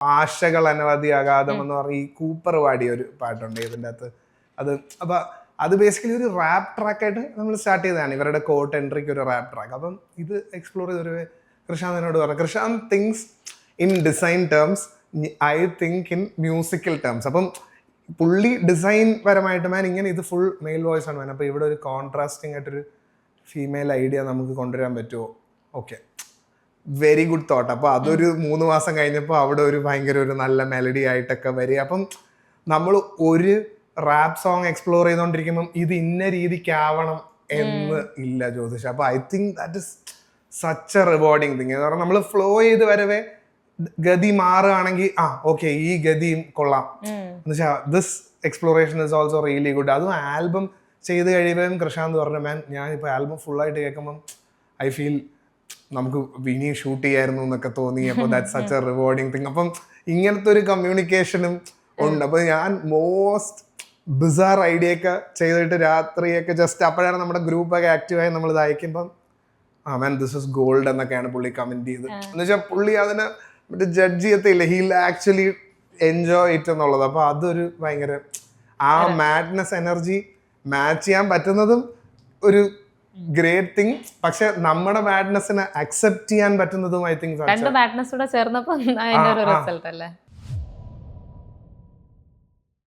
ആശകൾ അനവധി അഗാധം എന്ന് പറഞ്ഞ ഈ കൂപ്പർ പാടിയ ഒരു പാട്ടുണ്ട് ഇതിൻ്റെ അകത്ത്. അത് അപ്പൊ അത് ബേസിക്കലി ഒരു റാപ്പ് ട്രാക്കായിട്ട് നമ്മൾ സ്റ്റാർട്ട് ചെയ്തതാണ്, ഇവരുടെ കോട്ട് എൻട്രിക്ക് ഒരു റാപ്പ് ട്രാക്ക്. അപ്പം ഇത് എക്സ്പ്ലോർ ചെയ്തൊരു കൃഷാന്തിനോട് പറഞ്ഞു, Krishanth things in design terms, I think in musical terms. അപ്പം പുള്ളി ഡിസൈൻ പരമായിട്ട് മാൻ ഇങ്ങനെ ഇത് ഫുൾ മെയിൽ വോയിസ് ആണ് മാൻ. അപ്പോൾ ഇവിടെ ഒരു കോൺട്രാസ്റ്റിംഗ് ആയിട്ടൊരു ഫീമെയിൽ ഐഡിയ നമുക്ക് കൊണ്ടുവരാൻ പറ്റുമോ? Okay, very good thought. അപ്പോൾ അതൊരു 3 മാസം കഴിഞ്ഞപ്പോൾ അവിടെ ഒരു ഭയങ്കര ഒരു നല്ല മെലഡി ആയിട്ടൊക്കെ വരിക. അപ്പം നമ്മൾ ഒരു റാപ്പ് സോങ് എക്സ്പ്ലോർ ചെയ്തുകൊണ്ടിരിക്കുമ്പം ഇത് ഇന്ന രീതിക്കാവണം എന്ന് ഇല്ല ജ്യോതിഷ. അപ്പോൾ I think that is such A rewarding thing. എന്ന് പറഞ്ഞാൽ നമ്മൾ ഫ്ലോ ചെയ്ത് വരവേ ഗതി മാറുകയാണെങ്കിൽ ഓക്കെ ഈ ഗതിയും കൊള്ളാം എന്ന് വെച്ചാൽ this exploration is also really good. അതും ആൽബം ചെയ്ത് കഴിയുമ്പോഴും കൃഷാന്ത് പറഞ്ഞു, മാൻ ഞാനിപ്പോൾ ആൽബം ഫുള്ളായിട്ട് കേൾക്കുമ്പം ഐ ഫീൽ നമുക്ക് ഇനിയും ഷൂട്ട് ചെയ്യായിരുന്നു എന്നൊക്കെ തോന്നി. അപ്പോൾ that such A rewarding thing. അപ്പം ഇങ്ങനത്തെ ഒരു കമ്മ്യൂണിക്കേഷനും ഉണ്ട്. അപ്പോൾ ഞാൻ മോസ്റ്റ് ബിസാർ ഐഡിയ ഒക്കെ ചെയ്തിട്ട് രാത്രിയൊക്കെ ജസ്റ്റ് അപ്പോഴാണ് നമ്മുടെ ഗ്രൂപ്പൊക്കെ ആക്റ്റീവായി നമ്മൾ ഇത് അയക്കുമ്പം മാൻ ദിസ് ഇസ് ഗോൾഡ് എന്നൊക്കെയാണ് പുള്ളി കമന്റ് ചെയ്ത്. എന്ന് വെച്ചാൽ പുള്ളി അതിനെ മറ്റേ ജഡ്ജ് ചെയ്യത്തില്ല, ഹീൽ ആക്ച്വലി എൻജോയ് ഇറ്റ് എന്നുള്ളത്. അപ്പോൾ അതൊരു ഭയങ്കര ആ മാഡ്നെസ് എനർജി മാച്ച് ചെയ്യാൻ പറ്റുന്നതും ഒരു ഗ്രേറ്റ് തിങ്. പക്ഷെ നമ്മുടെ മാഡ്നെസ്സിനെ അക്സെപ്റ്റ് ചെയ്യാൻ പറ്റുന്നതും ഐ തിങ്ക് രണ്ട് മാഡ്നെസ് കൂടെ ചേർന്നപ്പോൾ അതിന്റെ ഒരു റിസൾട്ട് അല്ലേ.